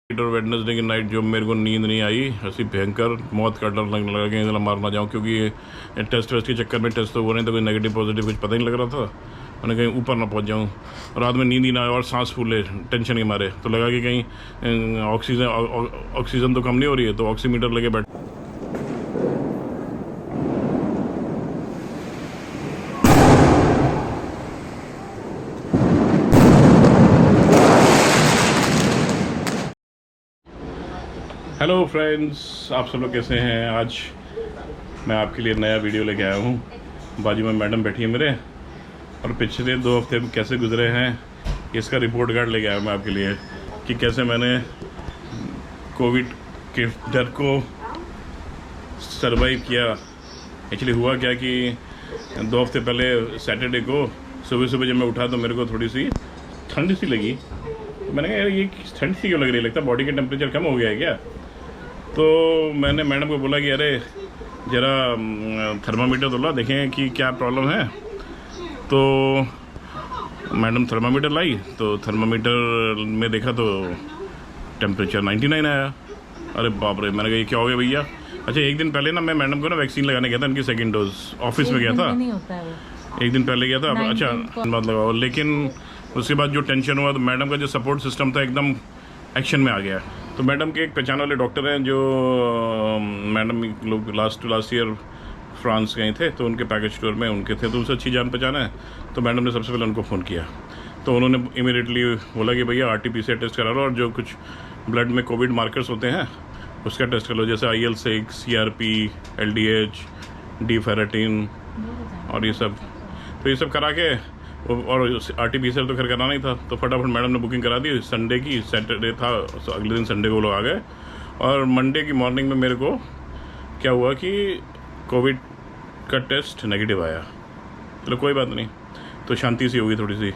और वेडनेसडे की नाइट जो मेरे को नींद नहीं आई, ऐसी भयंकर मौत का डर लगने लगा कि इधर मार ना जाऊँ, क्योंकि ये टेस्ट वेस्ट के चक्कर में टेस्ट तो हो नहीं था, कोई नेगेटिव पॉजिटिव कुछ पता ही नहीं लग रहा था। मैंने कहीं ऊपर ना पहुंच जाऊँ, रात में नींद ही ना आए और सांस फूले टेंशन के मारे। तो लगा कि कहीं ऑक्सीजन तो कम नहीं हो रही है, तो ऑक्सीमीटर लेके बैठ। हेलो फ्रेंड्स, आप सब लोग कैसे हैं? आज मैं आपके लिए नया वीडियो लेके आया हूँ। बाजू में मैडम बैठी है मेरे, और पिछले 2 हफ्ते कैसे गुजरे हैं इसका रिपोर्ट कार्ड लेके आया मैं आपके लिए, कि कैसे मैंने कोविड के डर को सरवाइव किया। एक्चुअली हुआ क्या कि 2 हफ्ते पहले सैटरडे को सुबह सुबह जब मैं उठा तो मेरे को थोड़ी सी ठंड सी लगी। मैंने कहा यार ये ठंड सी क्यों लग रही है, लगता है बॉडी का टेम्परेचर कम हो गया है क्या। तो मैंने मैडम को बोला कि अरे ज़रा थर्मामीटर तो ला, देखें कि क्या प्रॉब्लम है। तो मैडम थर्मामीटर लाई, तो थर्मामीटर में देखा तो टेम्परेचर 99 आया। अरे बाप रे, मैंने कहा ये क्या हो गया भैया। अच्छा, एक दिन पहले ना मैं मैडम को ना वैक्सीन लगाने गया था, इनकी सेकेंड डोज, ऑफिस में गया था। एक दिन पहले गया था। अच्छा बात लगाओ, लेकिन उसके बाद जो टेंशन हुआ तो मैडम का जो सपोर्ट सिस्टम था एकदम एक्शन में आ गया। तो मैडम के एक पहचान वाले डॉक्टर हैं, जो मैडम लोग लास्ट ईयर फ्रांस गए थे, तो उनके पैकेज स्टोर में उनके थे, तो उनसे अच्छी जान पहचान है। तो मैडम ने सबसे पहले उनको फ़ोन किया, तो उन्होंने इमीडिएटली बोला कि भैया RT-PCR टेस्ट करा लो, और जो कुछ ब्लड में कोविड मार्कर्स होते हैं उसका टेस्ट कर लो, जैसे IL-6, CRP, LDH, D ferritin और ये सब। तो ये सब करा के, और RT-PCR तो खैर कराना ही था, तो फटाफट मैडम ने बुकिंग करा दी संडे की। सैटरडे था, तो अगले दिन संडे को लोग आ गए, और मंडे की मॉर्निंग में मेरे को क्या हुआ कि कोविड का टेस्ट नेगेटिव आया। चलो कोई बात नहीं, तो शांति सी होगी थोड़ी सी।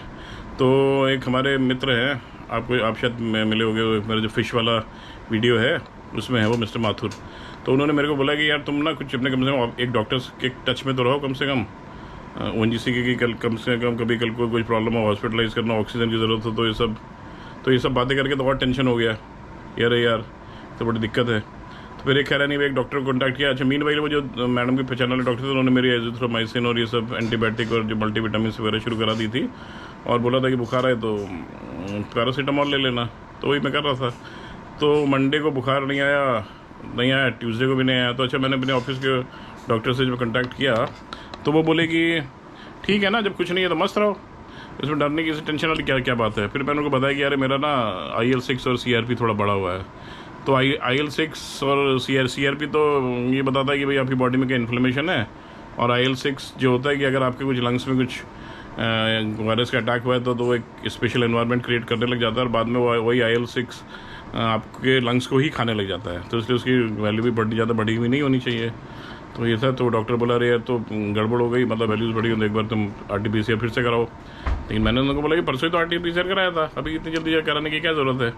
तो एक हमारे मित्र हैं, आप शायद मिले होंगे, मेरा जो फिश वाला वीडियो है उसमें है वो मिस्टर माथुर। तो उन्होंने मेरे को बोला कि यार तुम ना कुछ अपने कम से कम एक डॉक्टर्स के टच में तो रहो कम से कम, ONGC की कम से कम कभी कल को कोई प्रॉब्लम हो, हॉस्पिटलाइज करना, ऑक्सीजन की ज़रूरत हो, तो ये सब बातें करके तो और टेंशन हो गया यार तो बड़ी दिक्कत है। तो फिर एक खैर नहीं, एक डॉक्टर को कॉन्टैक्ट किया। अच्छा मीन भाई वो जो मैडम के पहचान वाले डॉक्टर थे, उन्होंने मेरी एजिथ्रोमाइसिन और ये सब एंटीबायोटिक और जो मल्टीविटामिन वगैरह शुरू करा दी थी, और बोला था कि बुखार है तो पैरासीटामॉल ले लेना। तो वही मैं कर रहा था। तो मंडे को बुखार नहीं आया, ट्यूसडे को भी नहीं आया। तो अच्छा, मैंने अपने ऑफिस के डॉक्टर से जब कॉन्टैक्ट किया तो वो बोले कि ठीक है ना, जब कुछ नहीं है तो मस्त रहो, इसमें डरने की टेंशन वाली क्या बात है। फिर मैंने उनको बताया कि यार मेरा ना IL-6 और CRP थोड़ा बड़ा हुआ है। तो IL-6 और CRP तो ये बताता है कि भाई आपकी बॉडी में क्या इन्फ्लेमेशन है, और IL-6 जो होता है कि अगर आपके कुछ लंग्स में कुछ वायरस का अटैक हुआ है तो वो एक स्पेशल एनवायरनमेंट क्रिएट करने लग जाता है, और बाद में वही IL-6 आपके लंग्स को ही खाने लग जाता है। तो इसलिए उसकी वैल्यू भी ज़्यादा बढ़ी हुई नहीं होनी चाहिए। तो ये था। तो डॉक्टर बोला अरे यार तो गड़बड़ हो गई, मतलब वैल्यूज़ बढ़ी हो, तो एक बार तुम RT-PCR फिर से कराओ। लेकिन मैंने उनको बोला कि परसों ही तो RT-PCR कराया था, अभी इतनी जल्दी कराने की क्या ज़रूरत है।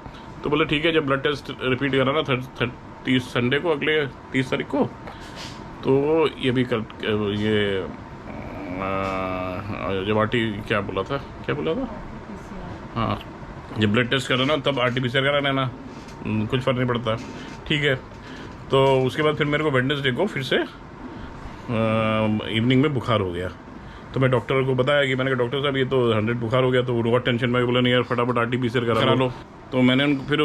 तो बोले ठीक है, जब ब्लड टेस्ट रिपीट कराना 30 संडे को, अगले 30 तारीख को, तो ये भी कर ये जब क्या बोला था हाँ, जब ब्लड टेस्ट कराना तब RT-PCR करा लेना, कुछ फ़र्क नहीं पड़ता। ठीक है। तो उसके बाद फिर मेरे को वेडनेसडे को फिर से इवनिंग में बुखार हो गया। तो मैं डॉक्टर को बताया कि मैंने कहा डॉक्टर साहब ये तो 100 बुखार हो गया। तो वो टेंशन में बोला नहीं यार फटाफट RT-PCR करा लो। तो मैंने फिर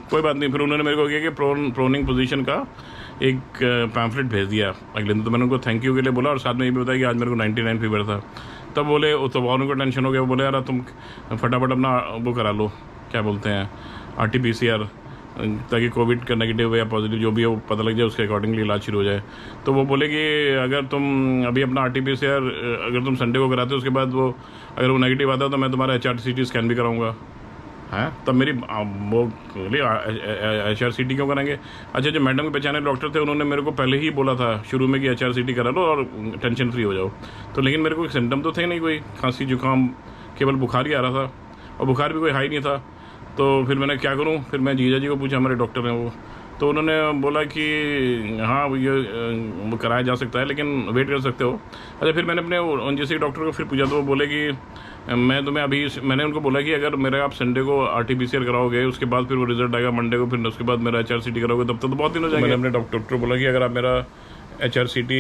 कोई बात नहीं, फिर उन्होंने मेरे को किया कि प्रोनिंग पोजीशन का एक पैम्फलेट भेज दिया अगले दिन। तो मैंने उनको थैंक यू के लिए बोला, और साथ में ये भी बताया कि आज मेरे को 99 फीवर था। तब बोले, तो उनको टेंशन हो गया, बोले यार तुम फटाफट अपना वो करा लो, क्या बोलते हैं RT-PCR, ताकि कोविड का नेगेटिव या पॉजिटिव जो भी है वो पता लग जाए, उसके अकॉर्डिंगली इलाज शुरू हो जाए। तो वो बोले कि अगर तुम अभी अपना RT-PCR अगर तुम संडे को कराते हो, उसके बाद वो अगर वो नेगेटिव आता है तो मैं तुम्हारा HRCT स्कैन भी कराऊंगा। है तब मेरी वो HRCT क्यों कराएंगे। अच्छा, जो मैडम के पहचाने डॉक्टर थे उन्होंने मेरे को पहले ही बोला था शुरू में कि HRCT करा लो और टेंशन फ्री हो जाओ। तो लेकिन मेरे को सिम्टम तो थे नहीं, कोई खांसी जुकाम, केवल बुखार ही आ रहा था, और बुखार भी कोई हाई नहीं था। तो फिर मैंने क्या करूं, फिर मैं जीजा जी को पूछा, हमारे डॉक्टर हैं वो, तो उन्होंने बोला कि हाँ ये वो कराया जा सकता है, लेकिन वेट कर सकते हो। अच्छा, फिर मैंने अपने ONGC डॉक्टर को फिर पूछा, तो वो बोले कि मैं तुम्हें अभी मैंने उनको बोला कि अगर मेरा आप संडे को RT-PCR कराओगे, उसके बाद फिर वो रिजल्ट आएगा मंडे को, फिर उसके बाद मेरा HRCT कराओगे, तब तो बहुत दिन हो जाएंगे। मैंने अपने डॉक्टर को बोला कि अगर आप मेरा HRCT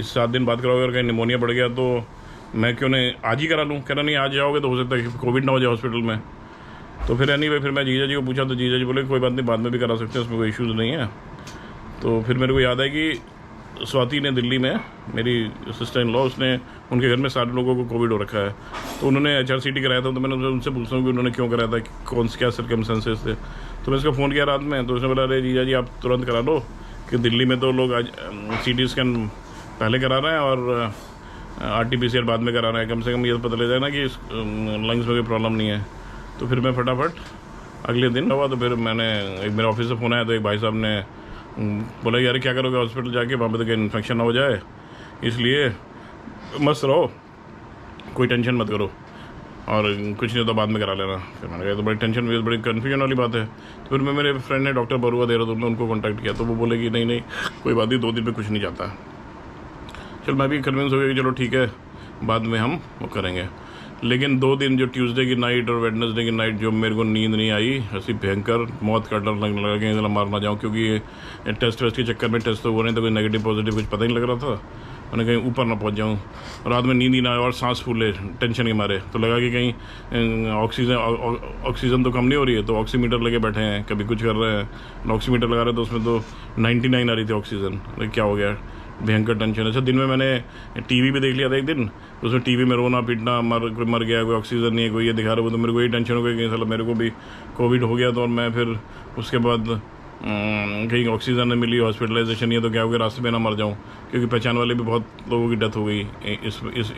7 दिन बाद कराओगे और कहीं निमोनिया बढ़ गया तो मैं क्यों नहीं आज ही करा लूँ। कह रहा नहीं आज जाओगे तो हो सकता है कि कोविड ना हो जाए हॉस्पिटल में। तो फिर एनीवे फिर मैं जीजा जी को पूछा तो जीजा जी बोले कोई बात नहीं, बाद में भी करा सकते हैं, उसमें कोई इश्यूज़ नहीं है। तो फिर मेरे को याद है कि स्वाति ने दिल्ली में, मेरी सिस्टर इन लॉ, उसने उनके घर में सारे लोगों को कोविड हो रखा है, तो उन्होंने HRCT कराया था। तो मैंने उनसे पूछता हूँ कि उन्होंने क्यों कराया था, कौन से क्या सर्कमस्टेंसेस थे। तो मैं इसको फ़ोन किया रात में, तो उसने बोला अरे जीजा जी आप तुरंत करा लो कि दिल्ली में तो लोग आज CT स्कैन पहले करा रहे हैं और RT-PCR बाद में करा रहे हैं, कम से कम ये तो पता लग जाए ना कि लंग्स में कोई प्रॉब्लम नहीं है। तो फिर मैं फटाफट अगले दिन हुआ, तो फिर मैंने एक मेरे ऑफिस से फ़ोन आया, तो एक भाई साहब ने बोला यार क्या करोगे हॉस्पिटल जाके, वहाँ पे तो कहीं इन्फेक्शन ना हो जाए, इसलिए मस्त रहो, कोई टेंशन मत करो और कुछ नहीं तो बाद में करा लेना। फिर मैंने कहा तो बड़ी टेंशन, बड़ी कन्फ्यूजन वाली बात है। तो फिर मैं मेरे फ्रेंड ने डॉक्टर बरुआ देहरादून में उनको कॉन्टैक्ट किया, तो वो बोले कि नहीं कोई बात नहीं, 2 दिन में कुछ नहीं जाता। चल मैं भी कन्विंस हो गया कि चलो ठीक है बाद में हम वो करेंगे। लेकिन 2 दिन जो ट्यूसडे की नाइट और वेडनेसडे की नाइट जो मेरे को नींद नहीं आई, ऐसी भयंकर मौत का डर लगने लगा कि मार ना जाऊँ, क्योंकि ये टेस्ट वेस्ट के चक्कर में टेस्ट तो हो रहे हैं, तो कोई नेगेटिव पॉजिटिव कुछ पता ही नहीं लग रहा था। मैंने कहीं ऊपर ना पहुंच जाऊं, रात में नींद ही ना आए और सांस फूले टेंशन के मारे। तो लगा कि कहीं ऑक्सीजन तो कम नहीं हो रही है, तो ऑक्सीमीटर लेके बैठे हैं, कभी कुछ कर रहे हैं, ऑक्सीमीटर लगा रहे हैं तो उसमें तो 99 आ रही थी ऑक्सीजन। क्या हो गया, भयंकर टेंशन। अच्छा दिन में मैंने टीवी भी देख लिया था एक दिन, उसमें टीवी में रोना पीटना, कोई मर गया, कोई ऑक्सीजन नहीं है, कोई ये दिखा रहा है, तो मेरे को यही टेंशन हो गई कि साला मेरे को भी कोविड हो गया। तो और मैं फिर उसके बाद कहीं ऑक्सीजन नहीं मिली, हॉस्पिटलाइजेशन नहीं है, तो क्या हो गया रास्ते में ना मर जाऊँ, क्योंकि पहचान वाले भी बहुत लोगों की डेथ हो गई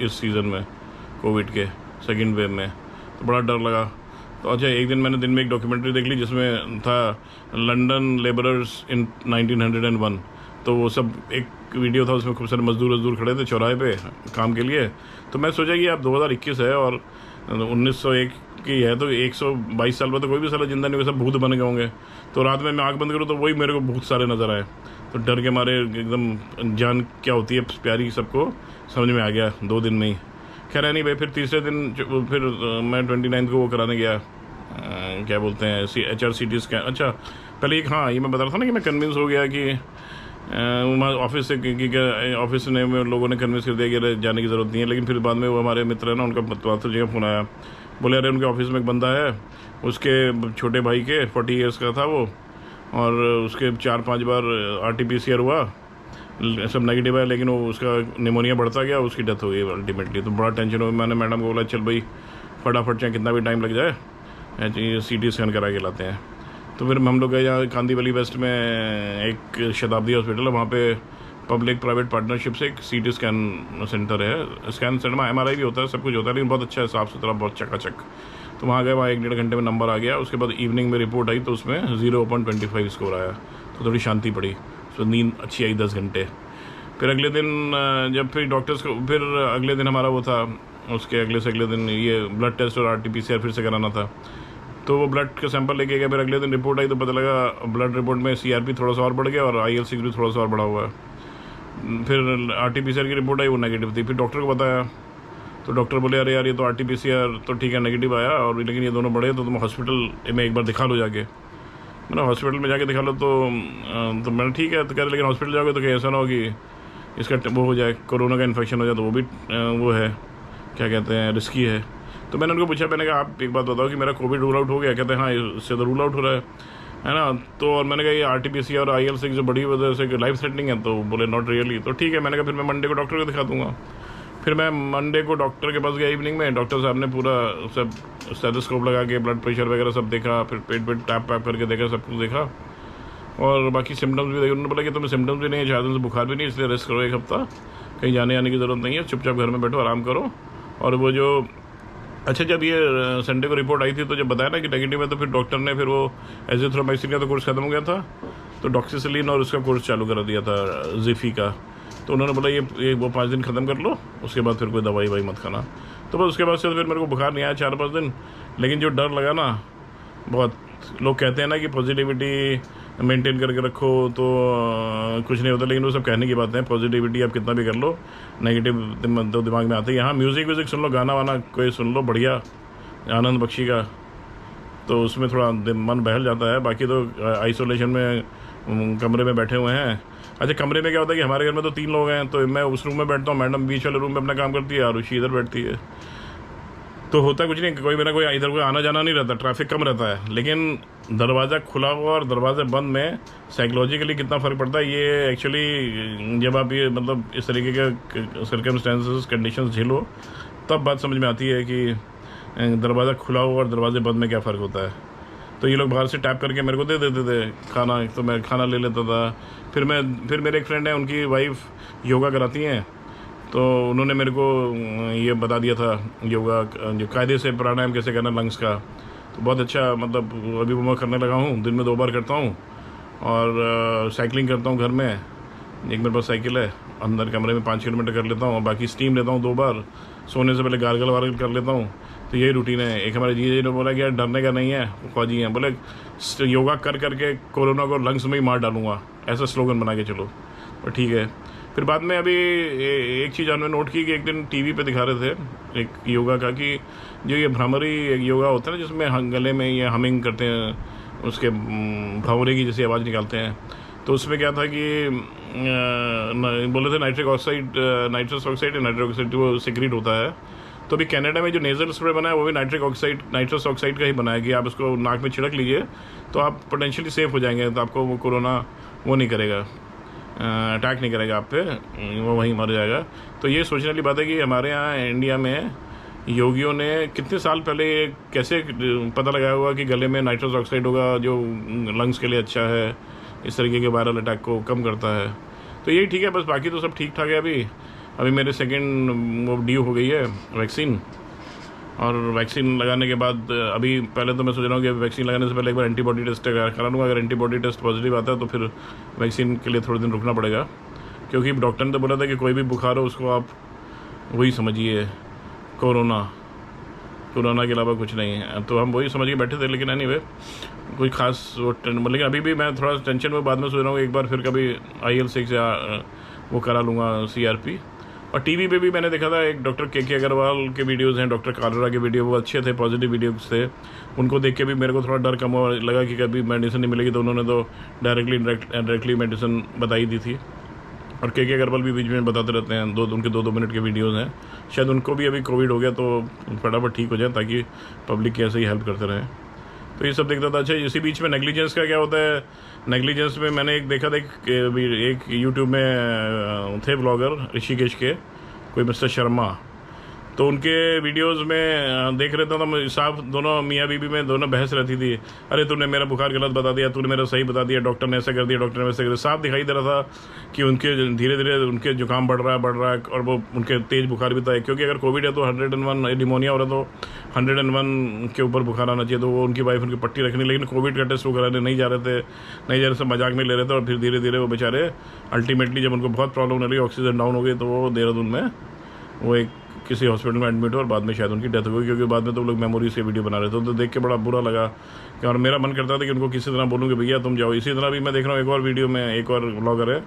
इस सीज़न में कोविड के सेकेंड वेव में, तो बड़ा डर लगा। तो अच्छा एक दिन मैंने दिन में एक डॉक्यूमेंट्री देख ली जिसमें था लंदन लेबरर्स इन 1901। तो वो सब एक वीडियो था, उसमें खूब सारे मजदूर खड़े थे चौराहे पे काम के लिए। तो मैं सोचा कि अब 2021 है और 1901 की है, तो 122 साल में तो कोई भी साला जिंदा नहीं होगा, सब भूत बन गए होंगे। तो रात में मैं आँख बंद करूँ तो वही मेरे को भूत सारे नज़र आए, तो डर के मारे एकदम जान क्या होती है प्यारी सबको समझ में आ गया 2 दिन में ही। खैर नहीं भाई, फिर तीसरे दिन फिर मैं 29 को वो कराने गया, क्या बोलते हैं HRCT स्कैन। अच्छा पहले एक हाँ ये मैं बता रहा था ना कि मैं कन्विंस हो गया कि ऑफिस से ऑफिस ने लोगों ने कन्विंस कर दिया कि जाने की ज़रूरत नहीं है। लेकिन फिर बाद में वो हमारे मित्र है ना, उनका मात्र जगह फ़ोन आया, बोले अरे उनके ऑफिस में एक बंदा है, उसके छोटे भाई के 40 ईयर्स का था वो, और उसके 4-5 बार RT-PCR हुआ, सब नेगेटिव है, लेकिन वो उसका निमोनिया बढ़ता गया, उसकी डेथ हो गई अल्टीमेटली। तो बड़ा टेंशन हो, मैंने मैडम को बोला चल भाई फटाफट चाहे कितना भी टाइम लग जाए CT स्कैन करा के लाते हैं। तो फिर हम लोग गए यहाँ कांदीवली वेस्ट में एक शताब्दी हॉस्पिटल है, वहाँ पे पब्लिक प्राइवेट पार्टनरशिप से एक CT स्कैन सेंटर है, स्कैन सेंटर में MRI भी होता है, सब कुछ होता है, लेकिन बहुत अच्छा है, साफ़ सुथरा, बहुत चकाचक। तो वहाँ गए, वहाँ 1-1.5 घंटे में नंबर आ गया। उसके बाद इवनिंग में रिपोर्ट आई तो उसमें 0.25 स्कोर आया, तो थोड़ी शांति पड़ी, तो नींद अच्छी आई 10 घंटे। फिर अगले दिन जब फिर डॉक्टर्स को, फिर अगले दिन हमारा वो था, उसके अगले से अगले दिन ये ब्लड टेस्ट और RT-PCR फिर से कराना था। तो वो ब्लड का सैंपल लेके गया, फिर अगले दिन रिपोर्ट आई तो पता लगा ब्लड रिपोर्ट में CRP थोड़ा सा और बढ़ गया और IL-6 भी थोड़ा सा और बढ़ा हुआ है। फिर RT-PCR की रिपोर्ट आई, वो नेगेटिव थी। फिर डॉक्टर को बताया तो डॉक्टर बोले अरे यार ये तो RT-PCR तो ठीक है नेगेटिव आया, और लेकिन ये दोनों बढ़े तो तुम हॉस्पिटल में एक बार दिखा लो जाके। मैंने हॉस्पिटल में जाके दिखा लो, तो मैंने ठीक है। तो कह रहे लेकिन हॉस्पिटल जाओगे तो कहीं ऐसा ना हो कि इसका वो हो जाए, कोरोना का इन्फेक्शन हो जाए, तो वो भी वो है क्या कहते हैं रिस्की है। तो मैंने उनको पूछा, मैंने कहा आप एक बात बताओ कि मेरा कोविड रूल आउट हो गया। कहते हैं हाँ इससे तो रूल आउट हो रहा है ना। तो और मैंने कहा ये RT-PCR और IL-6 जो बड़ी वजह से लाइफ थ्रेटनिंग है, तो बोले नॉट रियली। तो ठीक है, मैंने कहा फिर मैं मंडे को डॉक्टर को दिखा दूंगा। फिर मैं मंडे को डॉक्टर के पास गया इवनिंग में, डॉक्टर साहब ने पूरा सब स्टेथोस्कोप लगा के ब्लड प्रेशर वगैरह सब देखा, फिर पेट टैप करके देखा, सब कुछ देखा और बाकी सिम्टम्स भी देखे। उन्होंने बोला कि तुम्हें सिम्टम्स भी नहीं है, ज़्यादा से बुखार भी नहीं, इसलिए रेस्ट करो 1 हफ्ता, कहीं जाने आने की ज़रूरत नहीं है, चुपचाप घर में बैठो आराम करो। और वो जो अच्छा जब ये संडे को रिपोर्ट आई थी तो जब बताया ना कि नेगेटिव है, तो फिर डॉक्टर ने फिर वो एजिथ्रोमाइसिन का तो कोर्स खत्म हो गया था, तो डॉक्सीसिलीन और उसका कोर्स चालू करा दिया था ज़िफ़ी का। तो उन्होंने बोला ये वो 5 दिन ख़त्म कर लो, उसके बाद फिर कोई दवाई मत खाना। तो बस उसके बाद से फिर मेरे को बुखार नहीं आया 4-5 दिन। लेकिन जो डर लगा ना बहुत, लोग कहते हैं ना कि पॉजिटिविटी मेंटेन करके रखो तो कुछ नहीं होता, लेकिन वो सब कहने की बात है। पॉजिटिविटी आप कितना भी कर लो, नेगेटिव तो दिमाग में आते ही। हाँ, म्यूज़िक सुन लो, गाना वाना कोई सुन लो बढ़िया, आनंद बख्शी का, तो उसमें थोड़ा मन बहल जाता है। बाकी तो आइसोलेशन में कमरे में बैठे हुए हैं। अच्छा, कमरे में क्या होता है कि हमारे घर में तो 3 लोग हैं, तो मैं उस रूम में बैठता हूँ, मैडम बीच वाले रूम में अपना काम करती है, आरुषि इधर बैठती है। तो होता कुछ नहीं, कोई मेरा कोई इधर कोई आना जाना नहीं रहता, ट्रैफिक कम रहता है। लेकिन दरवाज़ा खुला हुआ और दरवाज़े बंद में साइकोलॉजिकली कितना फ़र्क पड़ता है, ये एक्चुअली जब आप ये मतलब इस तरीके के सर्कमस्टेंसेस कंडीशंस झेलो तब बात समझ में आती है कि दरवाज़ा खुला हुआ और दरवाजे बंद में क्या फ़र्क होता है। तो ये लोग बाहर से टैप करके मेरे को दे देते थे खाना, तो मैं खाना ले लेता था। फिर मेरे एक फ्रेंड है, उनकी वाइफ योगा कराती हैं, तो उन्होंने मेरे को ये बता दिया था योगा जो कायदे से प्राणायाम कैसे करना लंग्स का। तो बहुत अच्छा, मतलब अभी वो मैं करने लगा हूँ, दिन में 2 बार करता हूँ। और साइकिलिंग करता हूँ घर में, एक मेरे पास साइकिल है, अंदर कमरे में 5 किलोमीटर कर लेता हूँ। और बाकी स्टीम लेता हूँ 2 बार, सोने से पहले गार्गल वार्गल कर लेता हूँ। तो यही रूटीन है। एक हमारे जीजा जी ने बोला कि यार डरने का नहीं है, फौजी हैं, बोले योगा कर करके कोरोना को लंग्स में ही मार डालूंगा, ऐसा स्लोगन बना के चलो। और ठीक है। फिर बाद में अभी एक चीज़ हमने नोट की कि एक दिन टीवी पे दिखा रहे थे एक योगा का, कि जो ये भ्रामरी योगा होता है ना, जिसमें गले में ये हमिंग करते हैं, उसके भंवरे की जैसी आवाज़ निकालते हैं। तो उसमें क्या था कि बोले थे नाइट्रस ऑक्साइड वो सिक्रीट होता है। तो अभी कनाडा में जो नेजल स्प्रे बना है वो भी नाइट्रस ऑक्साइड का ही बना है, कि आप उसको नाक में छिड़क लीजिए तो आप पोटेंशियली सेफ हो जाएंगे, तो आपको वो कोरोना वो नहीं करेगा, अटैक नहीं करेगा आप पे, वो वहीं मर जाएगा। तो ये सोचने वाली बात है कि हमारे यहाँ इंडिया में योगियों ने कितने साल पहले कैसे पता लगाया हुआ कि गले में नाइट्रस ऑक्साइड होगा जो लंग्स के लिए अच्छा है, इस तरीके के वायरल अटैक को कम करता है। तो यही ठीक है, बस बाकी तो सब ठीक ठाक है। अभी मेरे सेकेंड वो ड्यू हो गई है वैक्सीन, और वैक्सीन लगाने के बाद अभी पहले तो मैं सोच रहा हूँ कि वैक्सीन लगाने से पहले एक बार एंटीबॉडी टेस्ट करा लूँगा। अगर एंटीबॉडी टेस्ट पॉजिटिव आता है तो फिर वैक्सीन के लिए थोड़े दिन रुकना पड़ेगा, क्योंकि डॉक्टर ने तो बोला था कि कोई भी बुखार हो उसको आप वही समझिए कोरोना के अलावा कुछ नहीं है। तो हम वही समझ के बैठे थे। लेकिन एनीवे कोई खास वो लेकिन अभी भी मैं थोड़ा टेंशन में बाद में सोच रहा हूँ एक बार फिर कभी IL-6 या वो करा लूँगा CRP। और टीवी पे भी मैंने देखा था, एक डॉक्टर के अग्रवाल के वीडियोज़ हैं, डॉक्टर कालरा के वीडियो, वो अच्छे थे, पॉजिटिव वीडियोज़ थे। उनको देख के भी मेरे को थोड़ा डर कम हुआ, लगा कि कभी मेडिसिन नहीं मिलेगी, तो उन्होंने तो डायरेक्टली मेडिसिन बताई दी थी। और के अग्रवाल भी बीच में बताते रहते हैं, उनके 2-2 मिनट के वीडियोज़ हैं। शायद उनको भी अभी कोविड हो गया तो फटाफट ठीक हो जाए, ताकि पब्लिक की ऐसे ही हेल्प करते रहें। तो ये सब देखता था। अच्छा, इसी बीच में नेग्लिजेंस का क्या होता है, नेग्लिजेंस में मैंने एक देखा था, एक यूट्यूब में थे ब्लॉगर ऋषिकेश के, कोई मिस्टर शर्मा, तो उनके वीडियोस में देख रहा था मैं, साफ दोनों मियाँ बीबी में दोनों बहस रहती थी। अरे तूने मेरा बुखार गलत बता दिया, तूने मेरा सही बता दिया, डॉक्टर ने ऐसा कर दिया, डॉक्टर ने वैसा कर दिया। साफ दिखाई दे रहा था कि उनके धीरे धीरे उनके जुकाम बढ़ रहा है, और वो उनके तेज़ बुखार भी था। क्योंकि अगर कोविड है तो 101 निमोनिया हो रहा तो 101 के ऊपर बुखार आना चाहिए। तो वो उनकी वाइफ उनकी पट्टी रखनी, लेकिन कोविड का टेस्ट वो कराने नहीं जा रहे थे, सब मजाक में ले रहे थे। और फिर धीरे धीरे वो बेचारे अल्टीमेटली जब उनको बहुत प्रॉब्लम हो रही, ऑक्सीजन डाउन हो गई, तो वो देहरादून में वो एक किसी हॉस्पिटल में एडमिट हो, और बाद में शायद उनकी डेथ हो गई। क्योंकि बाद में तो लोग मेमोरी से वीडियो बना रहे थे, तो देख के बड़ा बुरा लगा। और मेरा मन करता था कि उनको किसी तरह बोलूँ कि भैया तुम जाओ। इसी तरह भी मैं देख रहा हूँ एक और वीडियो में, एक और ब्लॉगर है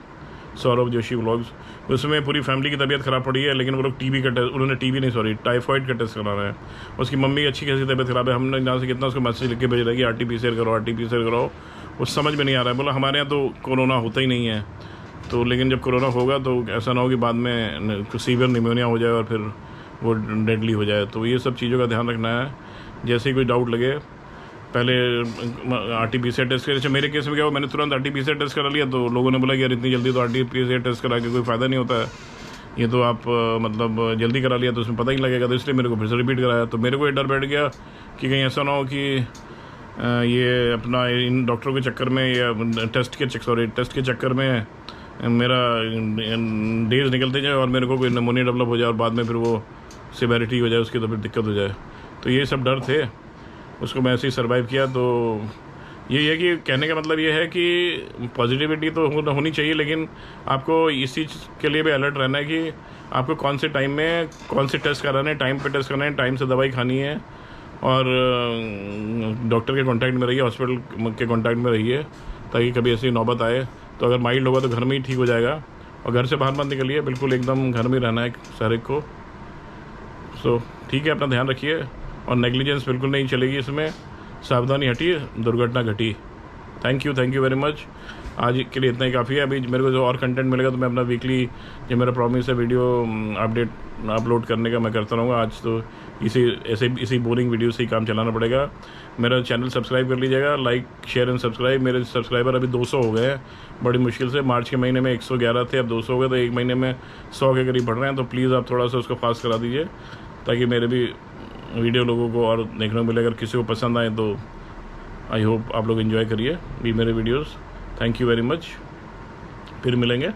सौरभ जोशी व्लॉग्स, उसमें पूरी फैमिली की तबीयत ख़राब पड़ी है, लेकिन वो लोग टाइफॉइड का टेस्ट करा रहे हैं। उसकी मम्मी की अच्छी खासी तबीयत ख़राब है। हमने जहाँ से कितना उसको मैसेज लिख के भेज रहा है कि RT-PCR कराओ, वो समझ में नहीं आ रहा है। बोला हमारे यहाँ तो कोरोना होता ही नहीं है, तो लेकिन जब कोरोना होगा तो ऐसा ना हो कि बाद में सीवियर निमोनिया हो जाए और फिर वो डेडली हो जाए। तो ये सब चीज़ों का ध्यान रखना है। जैसे ही कोई डाउट लगे पहले RT-PCR टेस्ट करें। अच्छा, मेरे केस में क्या हुआ, मैंने तुरंत RT-PCR टेस्ट करा लिया, तो लोगों ने बोला कि यार इतनी जल्दी तो RT-PCR टेस्ट करा के कोई फ़ायदा नहीं होता है, ये तो आप मतलब जल्दी करा लिया तो उसमें पता ही लगेगा। तो इसलिए मेरे को फिर से रिपीट कराया। तो मेरे को ये डर बैठ गया कि कहीं ऐसा ना हो कि ये अपना इन डॉक्टरों के चक्कर में या टेस्ट के चक्कर में मेरा डेज निकलते जाए और मेरे को कोई निमोनिया डेवलप हो जाए और बाद में फिर वो सिवेरिटी हो जाए उसकी, तो फिर दिक्कत हो जाए। तो ये सब डर थे, उसको मैं ऐसे ही सर्वाइव किया। तो ये है कि कहने का मतलब ये है कि पॉजिटिविटी तो होनी चाहिए, लेकिन आपको इस चीज़ के लिए भी अलर्ट रहना है कि आपको कौन से टाइम में कौन से टेस्ट कराने हैं, टाइम पे टेस्ट करना है, टाइम से दवाई खानी है, और डॉक्टर के कांटेक्ट में रहिए, हॉस्पिटल के कांटेक्ट में रहिए, ताकि कभी ऐसी नौबत आए तो अगर माइल्ड होगा तो घर में ही ठीक हो जाएगा, और घर से बाहर मत निकलिए, बिल्कुल एकदम घर में रहना है हर एक को। सो ठीक है, अपना ध्यान रखिए और नेग्लिजेंस बिल्कुल नहीं चलेगी इसमें, सावधानी हटिए, दुर्घटना घटी। Thank you very much. आज के लिए इतना ही काफ़ी है। अभी मेरे को जो और कंटेंट मिलेगा तो मैं अपना वीकली, जो मेरा प्रॉमिस है वीडियो अपडेट अपलोड करने का, मैं करता रहूँगा। आज तो इसी बोरिंग वीडियो से ही काम चलाना पड़ेगा। मेरा चैनल सब्सक्राइब कर लीजिएगा, लाइक शेयर एंड सब्सक्राइब। मेरे सब्सक्राइबर अभी 200 हो गए हैं, बड़ी मुश्किल से। मार्च के महीने में 111 थे, अब 200 हो गए, तो एक महीने में 100 के करीब बढ़ रहे हैं। तो प्लीज़ आप थोड़ा सा उसको फास्ट करा दीजिए ताकि मेरे भी वीडियो लोगों को और देखने को मिले। अगर किसी को पसंद आए तो आई होप आप लोग एंजॉय करिए भी मेरे videos. Thank you very much, फिर मिलेंगे।